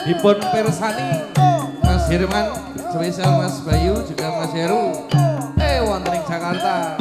dipun pirsani Mas Hirman, spesial Mas Bayu juga Mas Heru. Wonten ing Jakarta.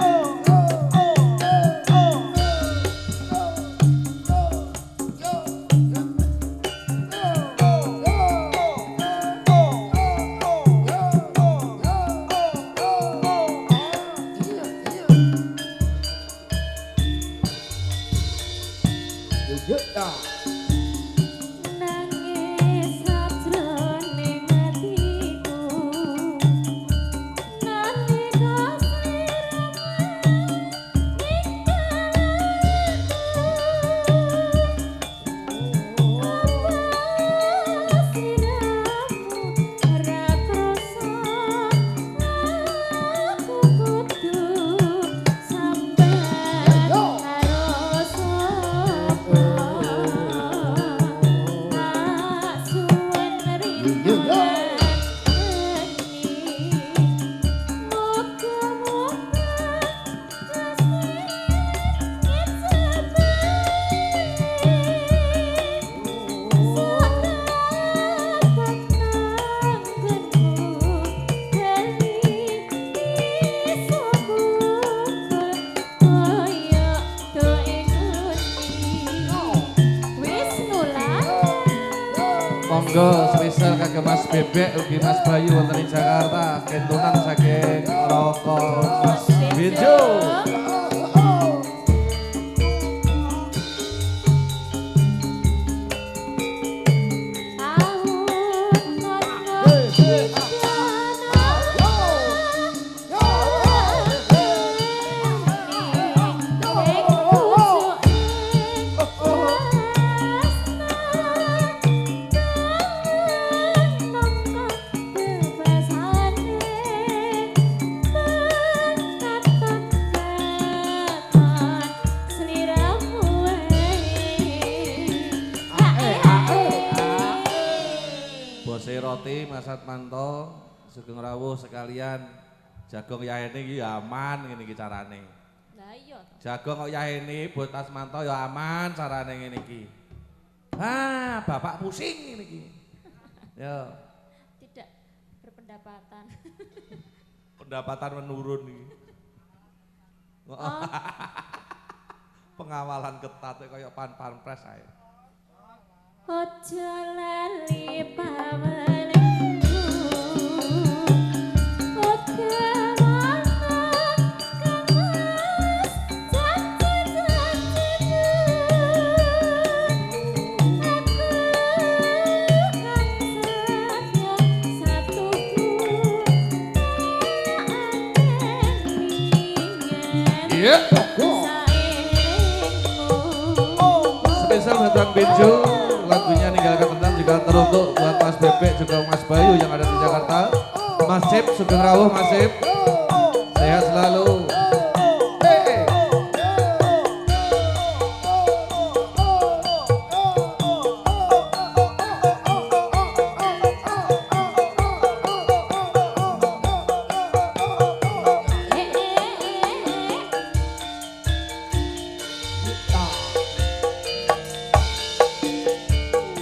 Monggo spesial kagem Mas Bebek ugi Mas Bayu wonten ing Jakarta kentunan saking rokok Mas Bejo. Roti Mas Atmanto Sugeng rawuh sekalian jagung yahene iki aman ngene iki carane. Lah iya to. Jagung kok yahene Bos Atmanto ya aman carane ngene iki. Bapak pusing ngene iki. Ya. Tidak berpendapatan. Pendapatan menurun iki. Oh. Pengawalan ketat kaya pan-panpres ae. Ojo lali pawe spesial buat Bang Benjo, lagunya Ninggalkan Tentang juga teruntuk buat Mas Bebek juga Mas Bayu yang ada di Jakarta. Mas Cip, Sugeng rawuh Mas Cip, sehat selalu.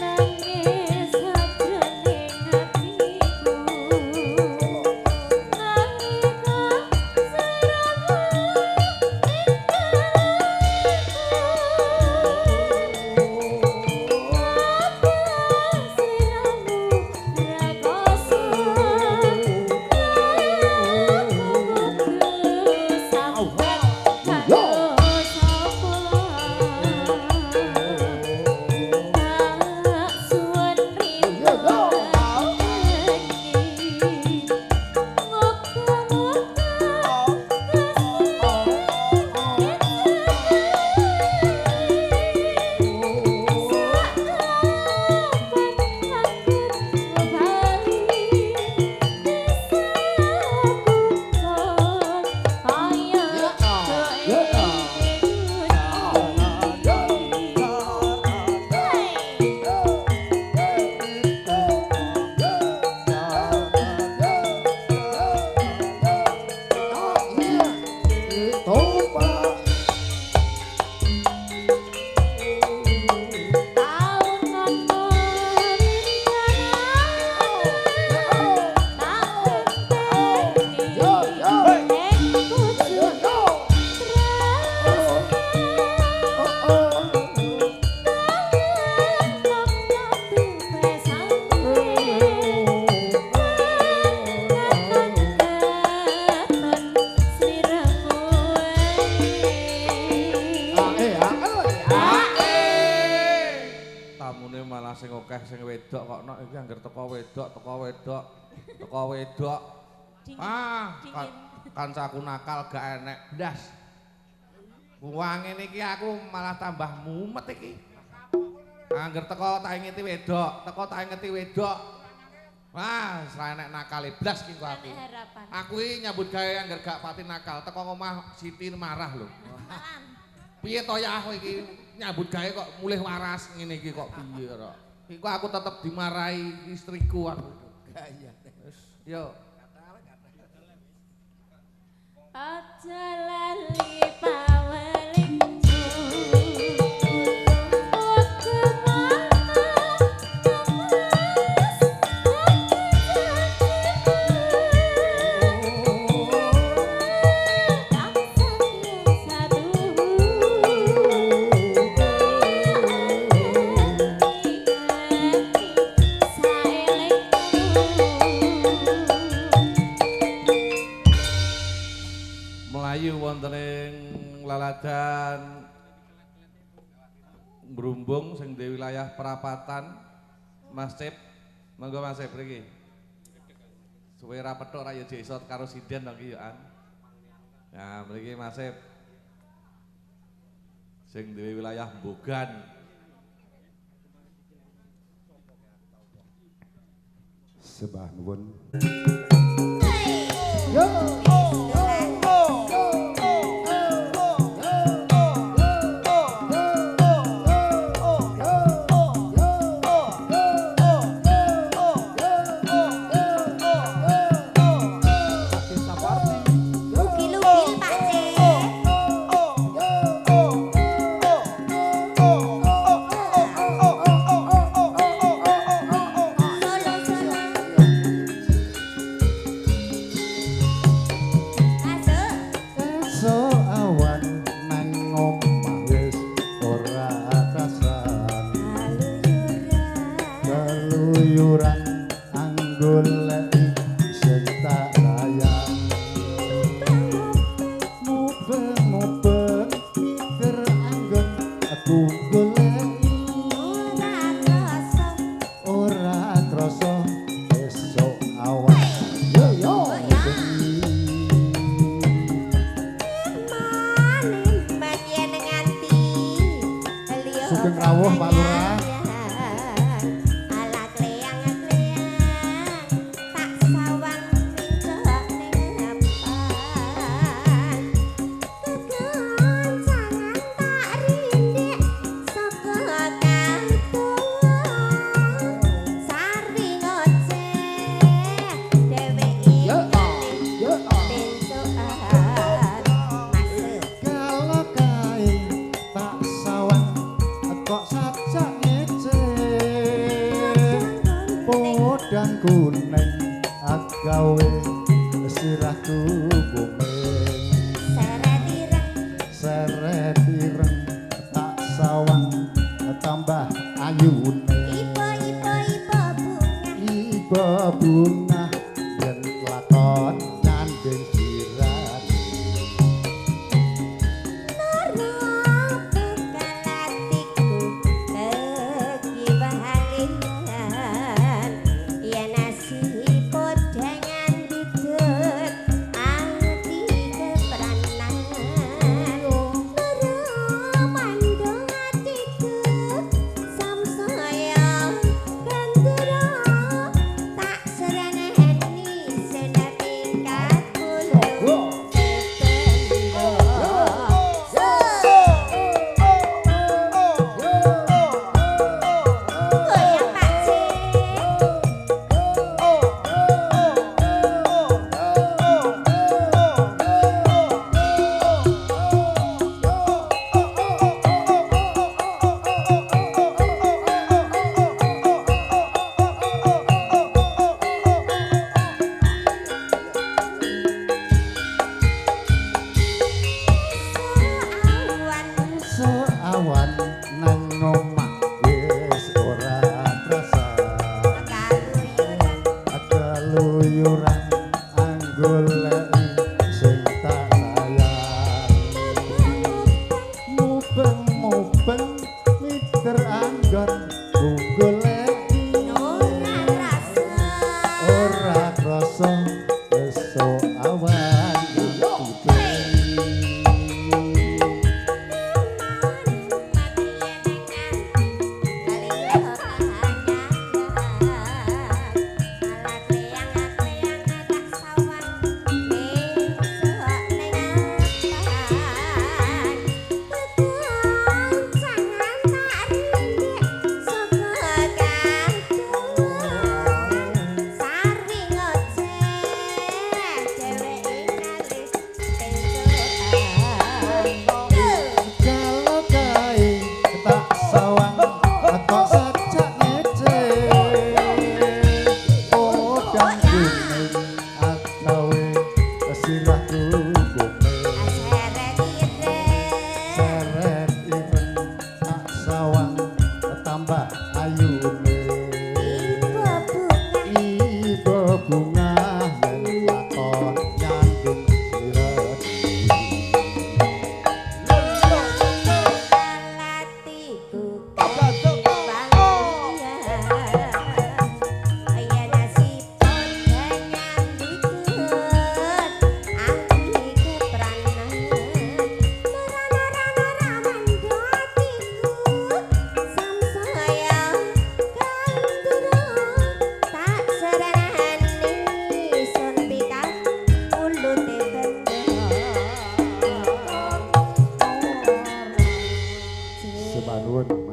nangis malah sing akeh sing wedok kok nok iki angger teko wedok. Kancaku nakal gak enek blas. Wong ngene iki aku malah tambah mumet iki. Angger teko tak ingeti wedok. Wah, ora enek nakale blas ki aku. Aku iki nyambut gawe angger gak pati nakal, teko omah Siti marah lho. Piye to ya aku iki nyambut gawe kok mulih waras ngene iki kok piye kok. Iku aku tetep dimarahi istriku aku. Gaya. Wis, yo. Aja lali paweling wonten ing laladan Brumbung sing di wilayah Perapatan. Mas Cip, monggo Mas Cip mriki. Suwe ra petuk ra ya desa karo sinden to ki ya. Nah, mriki Mas Cip. Sing di wilayah Bogan. Sembah nuwun. Yo. Samsaya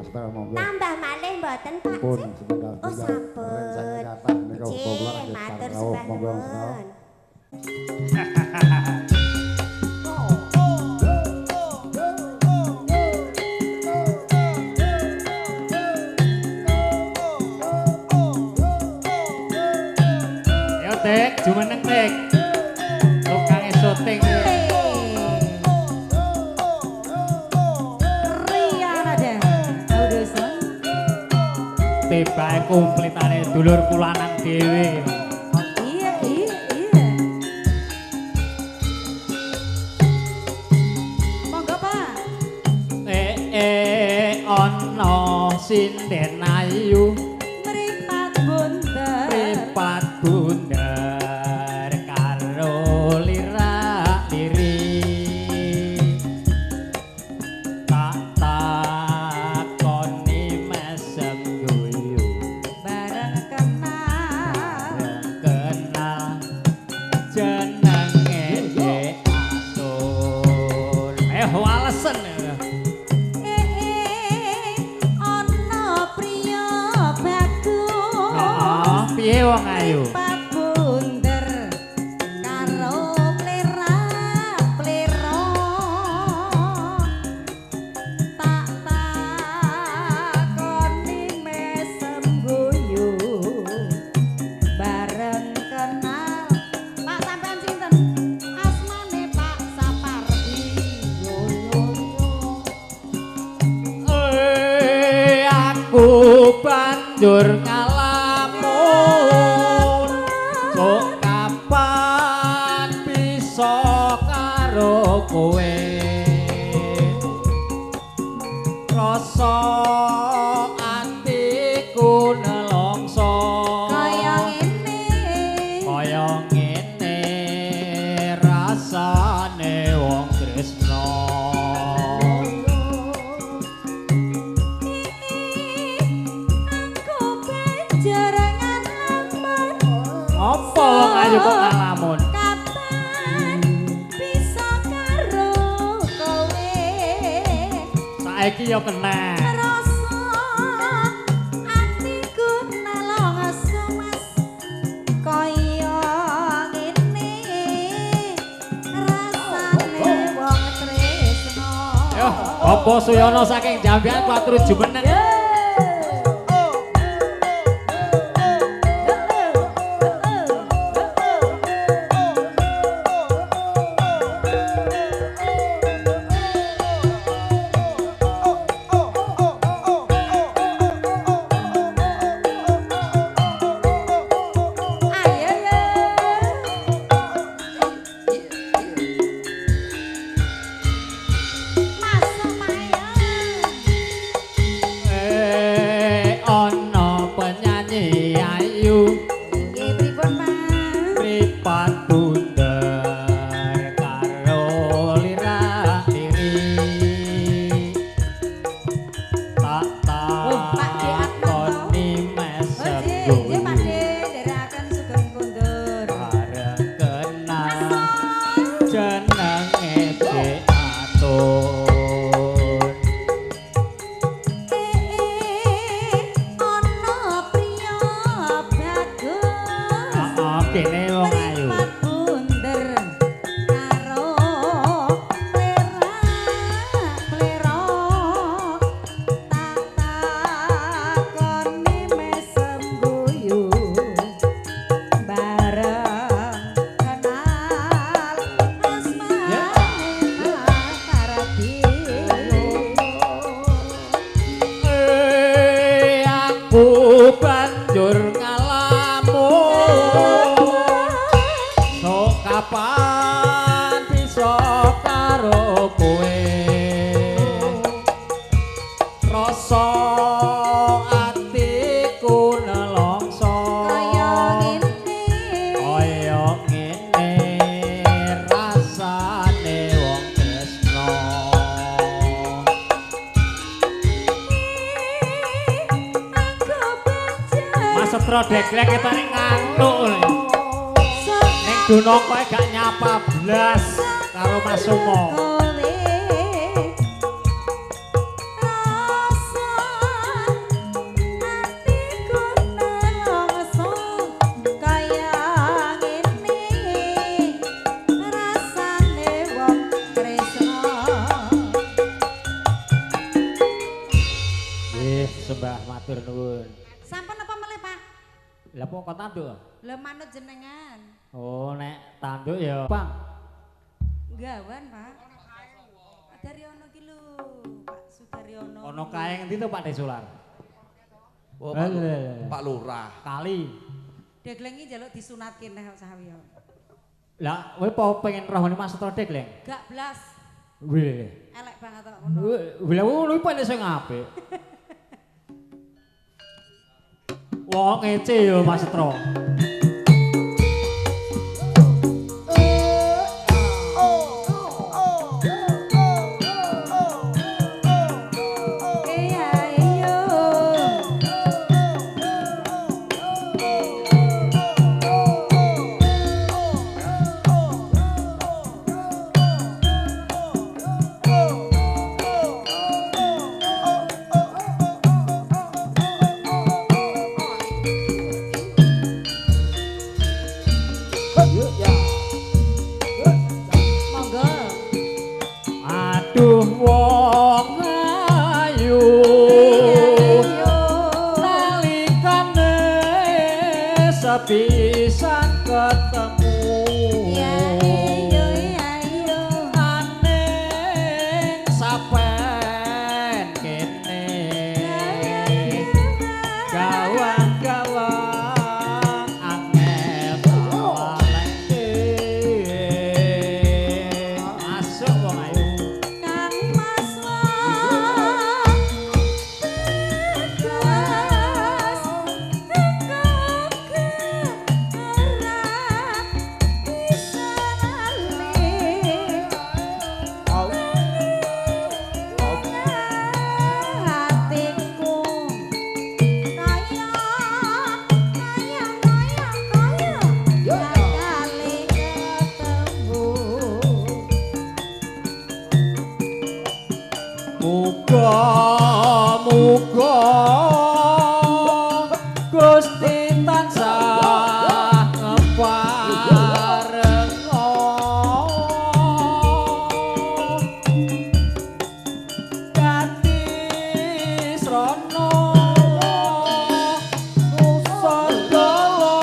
setengah monggo. Tambah malih mboten Pak Pun Cik? setengah Oh sampun. Saya kata menika kula Cik, matur rawuh sembah monggo nuwun. setengah. Ayo Tek, jumeneng Tek. Tukange syuting. Tibae kumplitane dulur kula nang dhewe. Iya. Monggo Pak. Ana sinden ayu Mripat bunder. pripat bunder karo lirak-liri. Tak takoni mesem guyu Bareng kenal. kenal jenenge Dek Asun. Walesen. Ana priya bagus. Piye wong ayu? Pripat bunder karo plera-plera. Tak takoni mesem guyu bareng kenal. Pak sampean sinten? Asmane Pak Sapardi. Yo. Aku banjur ngalamun kok kapan bisa karo kowe rasa atiku nelongso Kaya ngene rasane wong tresno. aku banjarangan lamun. Apa wong ayu kok ngalamun? Kapan bisa karo kowe? Saiki ya kena. Rasa atiku nelongso mas. Kaya ngene rasane wong tresno. Yo, apa Suyono saking Jambian kuatur jumeneng. Ana penyanyi ayu Nggih pripun Mas? pripat bunder karo lirak-liri. Tak Pak De Atmanto. takoni mesem Nggih Pak De ndherekaken sugeng kondur. bareng kenal jenenge Dek Atun. Ana priya bagus. Kene wong ayu. Pripat bunder karo plera-plera. Tak takoni mesem guyu bareng kenal asmane Sapardi. Aku banjur ngalamun sok kapan bisa karo kowe rasa atiku nelongso Kaya ngene rasane wong tresno. Mas Setro deglek ketane ngantuk lho. Ning dono kowe gak nyapa blas karo Mas Sumo. Rasa Matur nuwun. Sampun apa melih, Pak? Lah kok tanduk? Lah manut jenengan. Oh, nek tanduk ya, Bang. Gawan, Pak. Daryono ki lho, Pak Sudaryono. Ono kae ngendi to Pak Desular? Oh, Pak Lurah. Kali. Degleng iki njaluk disunatke neh kok sawi. Lah, kowe apa pengen rohone Mas Setro Degleng? Gak blas. Wih. Elek banget kok ngono. Lah ngono iku paling sing apik. Wong ngece yo Mas Setro. Pisan ketemu ya iyo aning sapen kene gawang-gawang angel waleke masuk wong ayu Kang Mas Muga Gusti tansah ngeparenga kanthi srana nusantara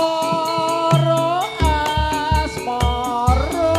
asmara.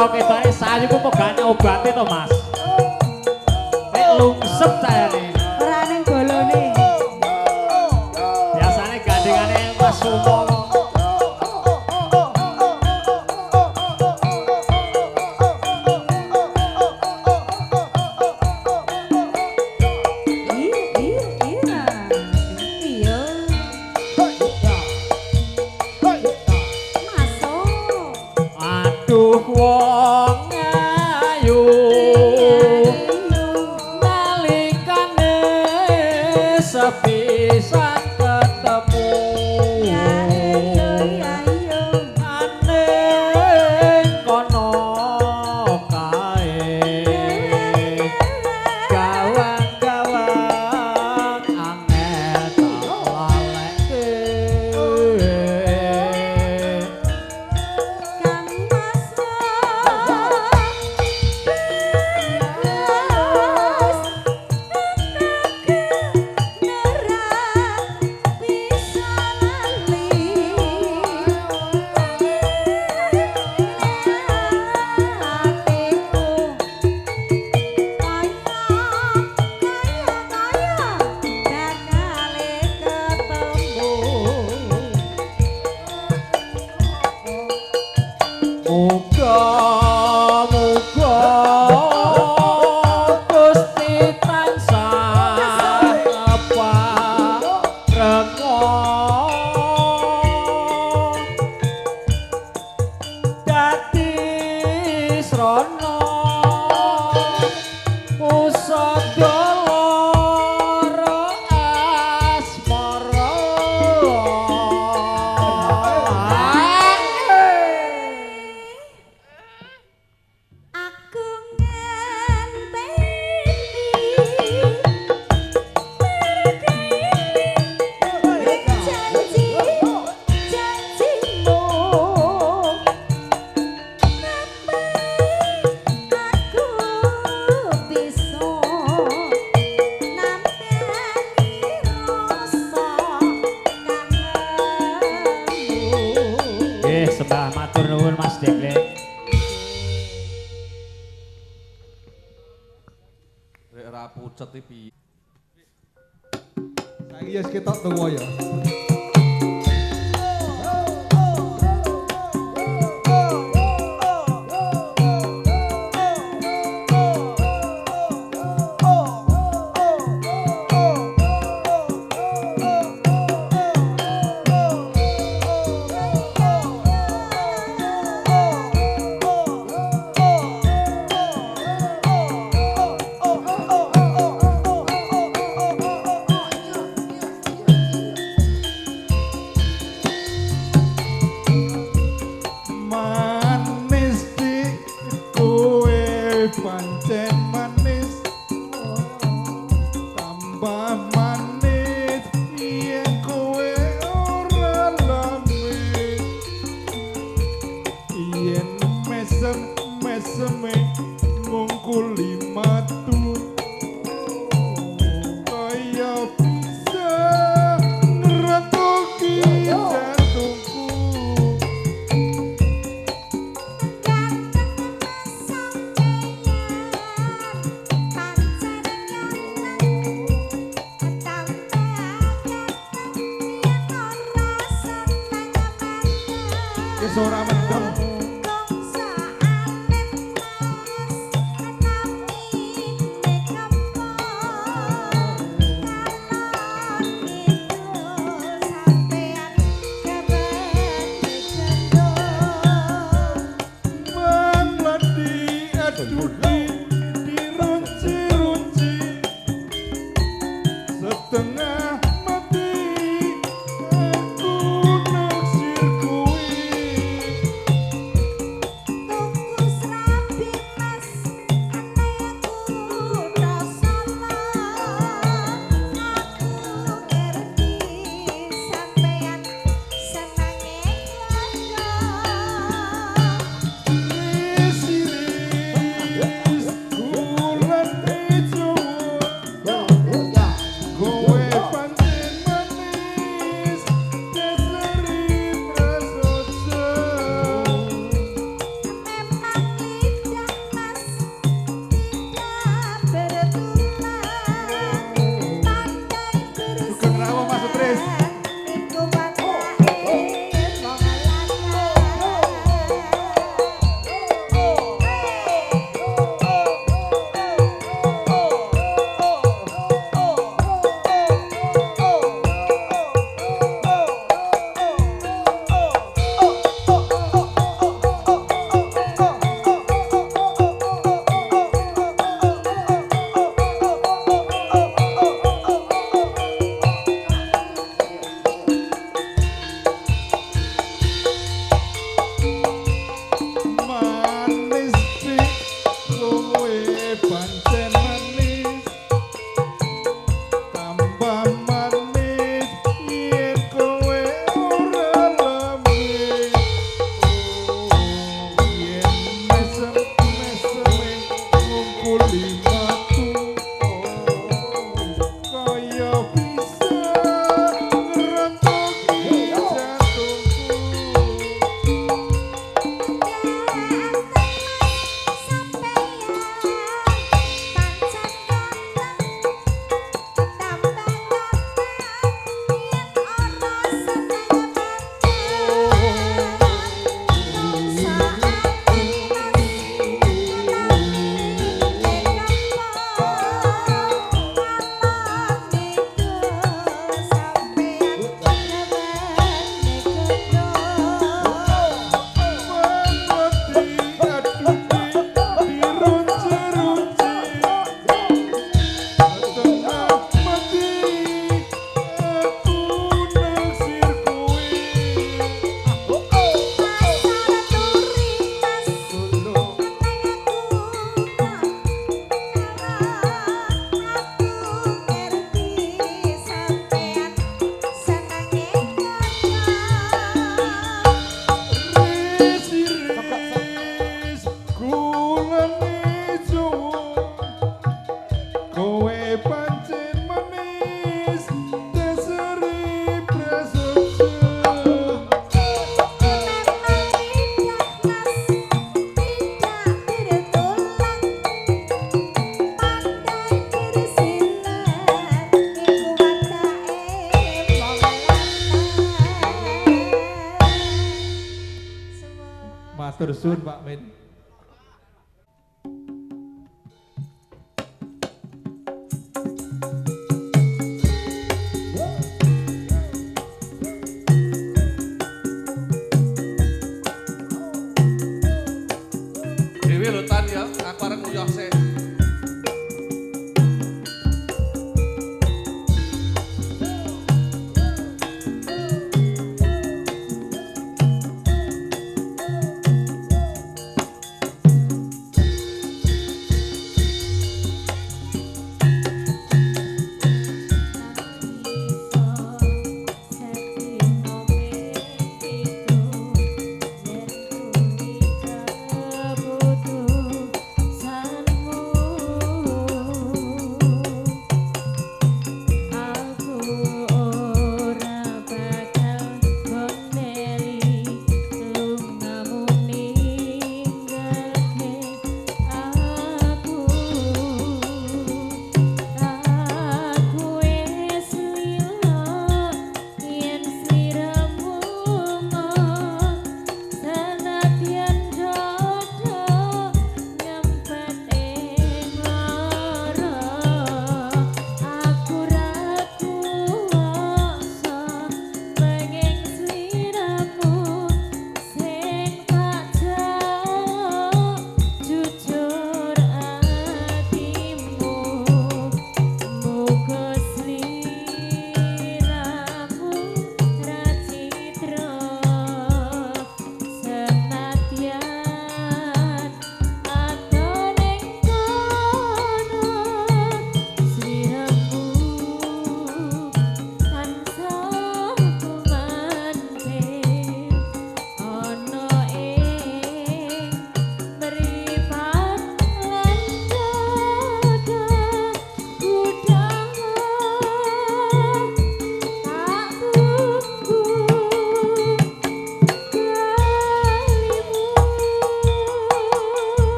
Ketoknya sayu ku pegane obate to Mas. Nek lungsep cahane. ora ning golone. Biasane gandengane Mas Sumo. Wong ayu nalikane sepisan ketemu aneh kono kae gawang-gawang angel tak laleke Mbah, matur nuwun Mas Deklek. Rek ra pucet iki piye? Saiki wis ketok tuwa ya. Pancen manis tambah manis yen kowe ora lamis yen mesem-meseme ngungkuli matu kaya bisa ngeretoki jantungku ora mendem setengah mati aku naksir kowe Matur suwun Pak Min. Dewi lho Tan ya, aku arep nguyah sik.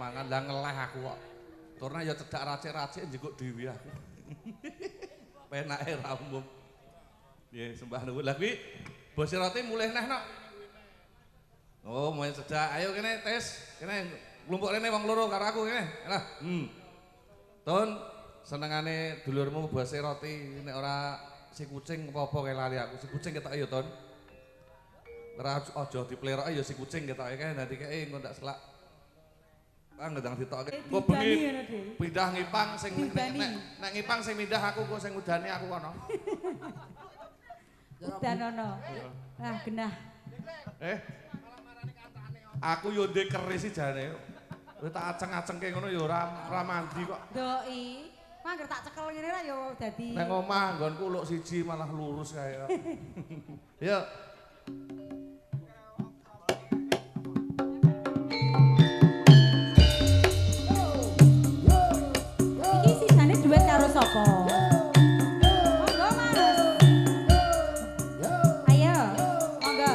mangan lah ngeleh aku kok. Turna ya cedak racik-racik njenguk dhewe aku. penake ra umum. Nggih, sembah nuwun. Lah kuwi Bos Roti mulih neh nok. Oh, mulai sedak. Ayo kene tes. Kene nglumpuk rene wong loro karo aku kene. Lah. Ton senengane dulurmu Bos Roti nek ora si kucing apa-apa kae lali aku. Si kucing ketok ya, Ton. Ora aja dipleroke ya si kucing ketoke kae nanti kae engko ndak selak. Ngedang ditokke. Engko bengi pindah ngipang sing nek ngipang sing pindah aku kok sing udane aku kono. Udan ono. Ah genah. Aku yo ndek keris jane. Kowe tak aceng-acengke ngono yo ora mandi kok. Doi, mangger tak cekel ngene ra yo dadi. Nang omah nggonku luk siji malah lurus kae. Yo. Iki sisane duet karo sapa? Monggo Mas. Ayo, monggo.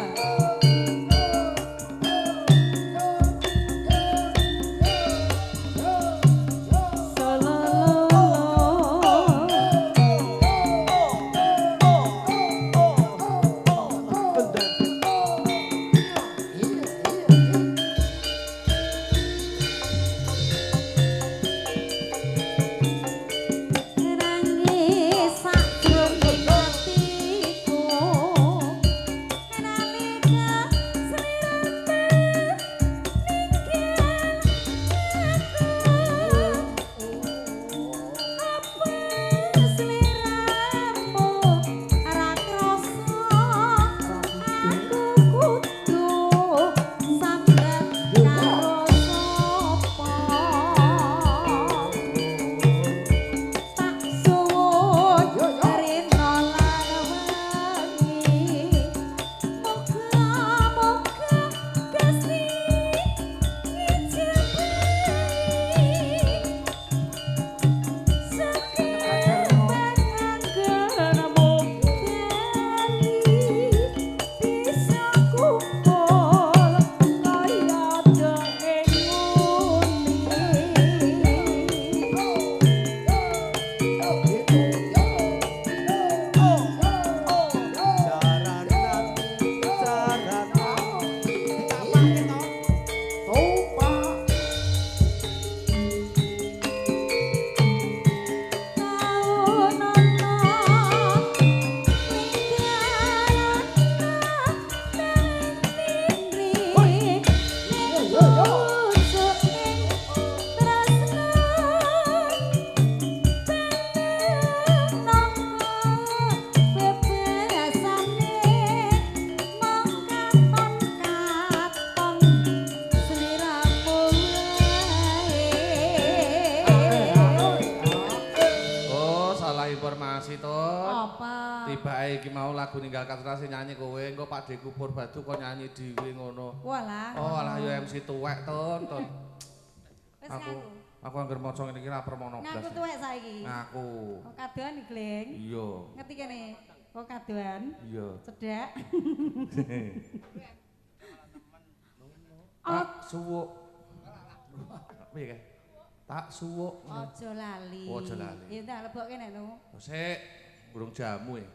Iki mau lagu ninggal kasra sing nyanyi kowe engko Pak De Kupur Batu kok nyanyi dhewe ngono. Walah. Oh, alah yo MC tuwek ton. Wis ngaku. Aku anggere maca ngene iki ra permono blas. Ngaku tuwek saiki. Ngaku. Kok kadoan iki, Gleng? Iya. Ngerti kene? Kok kadoan? Iya. Cedak. Tak suwuk. Piye kae? Tak suwuk. Aja lali. Aja lali. Ya tak lebokke nek nu. Sik, burung jamu e.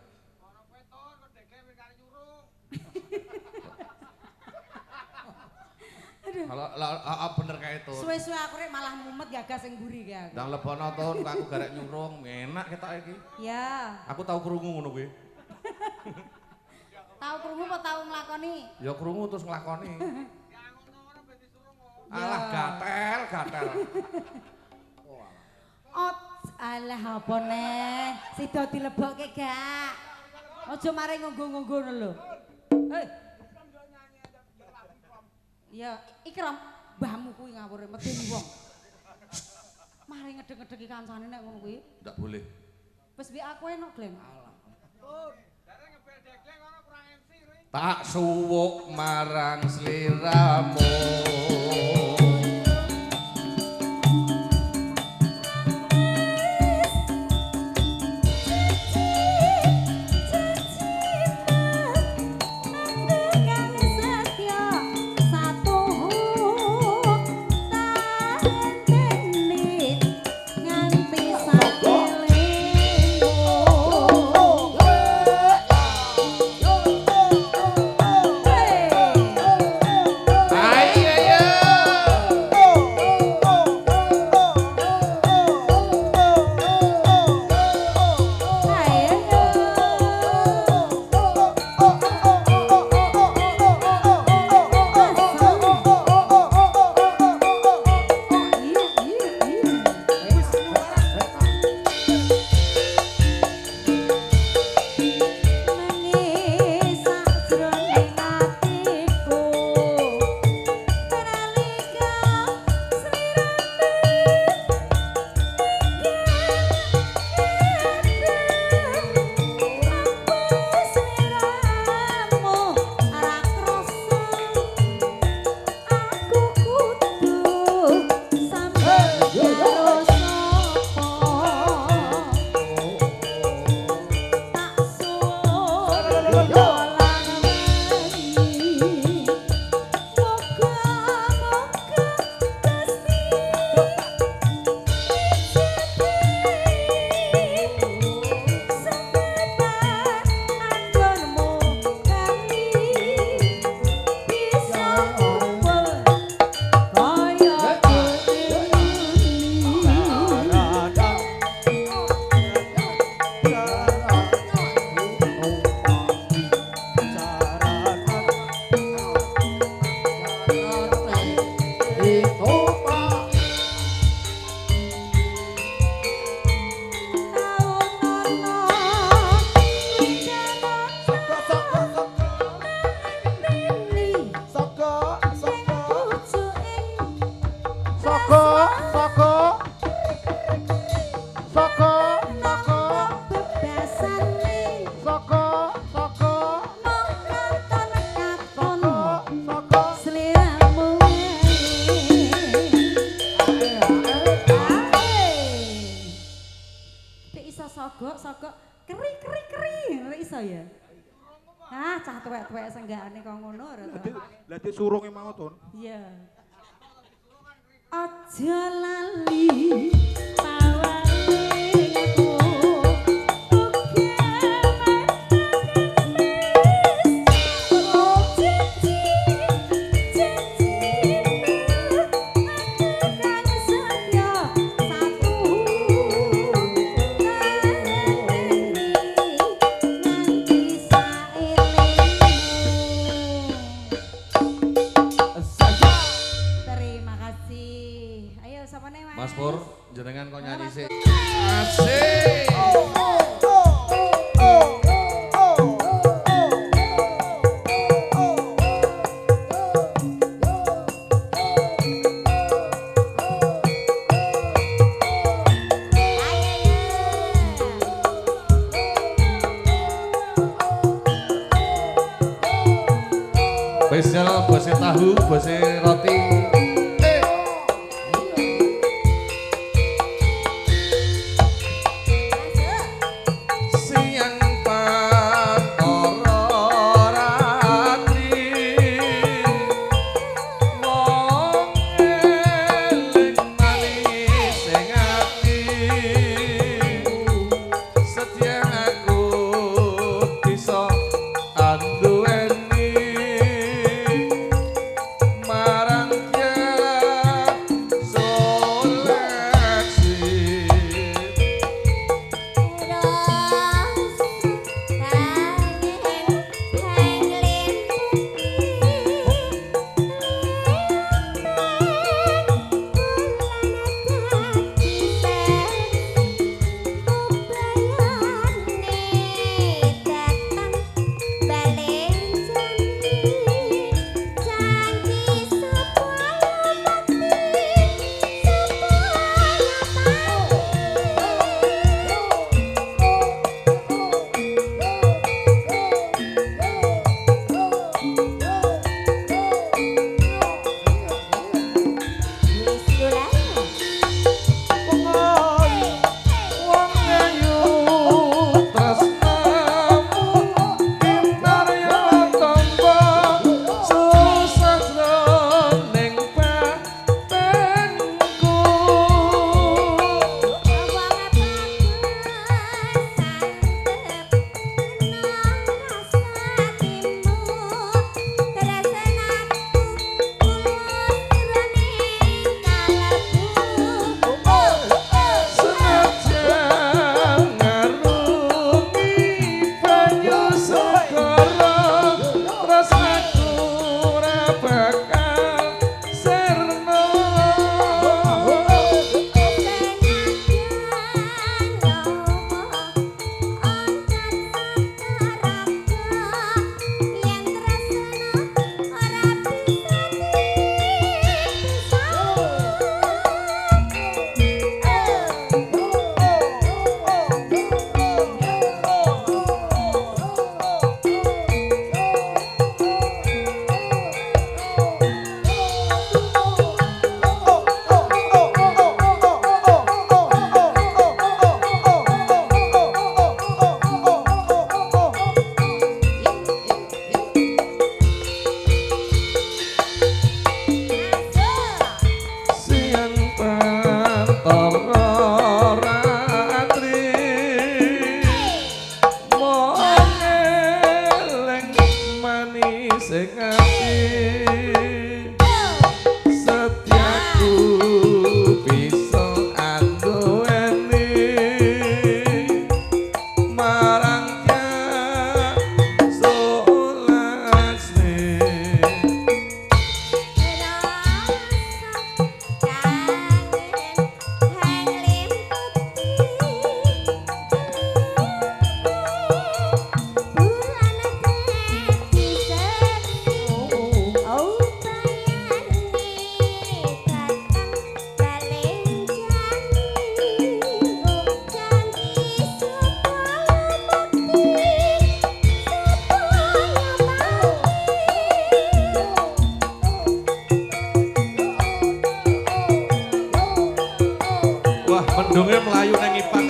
Aduh. Kalau bener kayak itu. Suwe-suwe aku rek malah mumet gagas sing mburi ki aku. Ndang lebono ton aku garek nyurung, enak ketok iki. Ya. Aku tau krungu ngono kuwi. Tahu krungu apa tahu nglakoni? Ya krungu terus nglakoni. Alah gatel. Oh, alah apa neh? Sida dilebokke gak? Aja mari ngunggu-ngunggu lho. Hei. Ya, Ikram, mbahmu kuwi ngawur medeni wong. Mari ngedeg-ngedegi kancane nek ngono kuwi. Ndak boleh. Wis mbek aku enak, Gleng. Tak suwuk marang sliramu. Soko bebasane Soko mong katon Soko sliramu Dek iso sogok keri ora iso ya cah tuwek-tuwek senggane kok ngono ora to Lah dik surunge mau ton. iya aja lali pawalingku Terima kasih. Ayo sapa nih Mas? Mas Pur, jenengan kok nyanyi sih. Asik. Spesial bose tahu, bose roti. Siang pantoro ratri wong eling manis sing ati setya aku bisa anduweni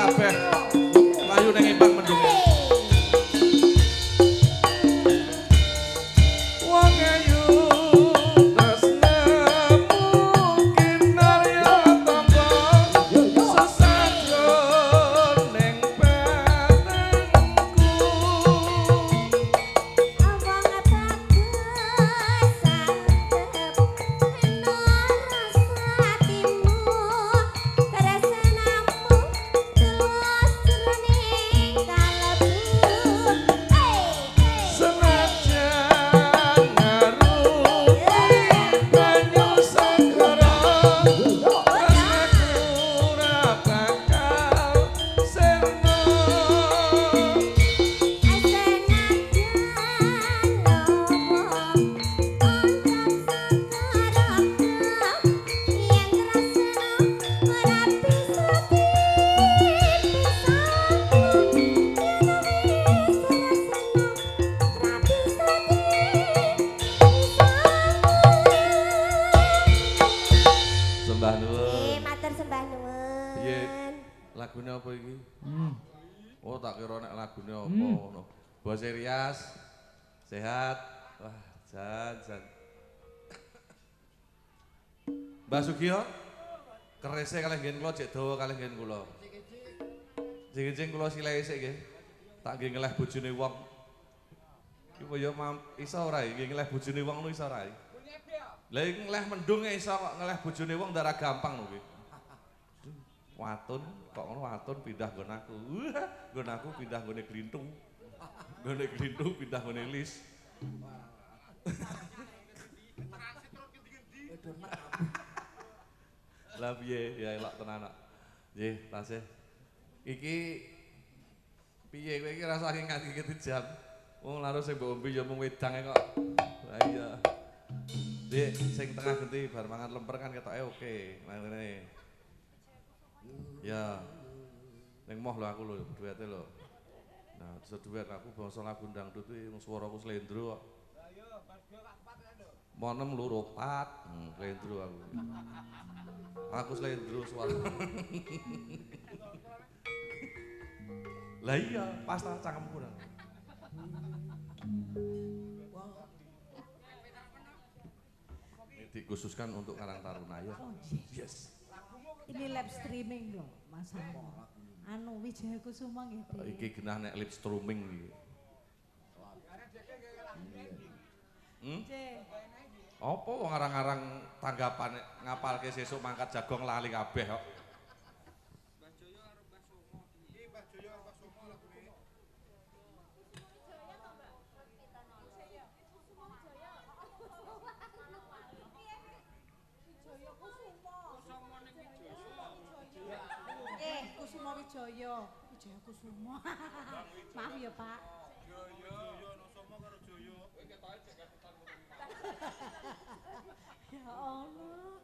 kabeh. Layu ning empang mendung. Wong ayu tresnamu kinarya tamba sesajen ning batinku. Awang bagus santep eno rasa hatimu tresnamu tulus jroning kalebu Senajan ngaruh banyu segara tresnaku ora bakal sirna. Sembah nuwun. Matur sembah nuwun. Piye? Lagune apa iki? Oh, tak kira nek lagune apa ngono. Bos Rias. Sehat. Wah, jan. Mbah Sugio. Kerese kalih nggen kula jek dawa kalih nggen kula. Jeng-jeng kula silehe sik nggih. Tak nggih ngeleh bojone wong. Iki kaya iso ora iki ngeleh bojone wong ngono iso ora iki? Lah iki ngeleh mendung iso kok ngeleh bojone wong ndara gampang lho iki. Watun kok ngono watun pindah nggon aku. Nggon aku pindah nggone glintung. Nggone glintung pindah nggone lis. Lah piye ya elok tenan kok. Nggih, tasih. Iki piye kowe iki rasane nganti ketijam. Wong larus sing mbok ombe ya mung wedange kok. Lah iya. Dik, sing tengah genti bar mangan lemper kan ketoke oke. Nah ngene. Ya. Ning moh lho aku lho duwete lho. Nah, seduwet aku bangsa lagu dangdut iki wong swaraku slendro kok. Lah iya, Mas Bio kak 4 lho. Monem loro 4. Slendro aku. Aku slendro suara. Lah iya, pas ta cangkemku nang. Dikhususkan untuk Karang Taruna ya. Yes. Ini live streaming loh, Mas Amo. Anu Wijaya Kusuma nggih. Iki genah nek live streaming iki. Apa wong arang-arang tanggapan ngapalke sesuk mangkat jagong lali kabeh kok. Kusuma Wijaya. Wijaya Kusuma. Maaf ya, Pak. Ya Allah.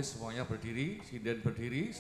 semuanya berdiri, sinden berdiri.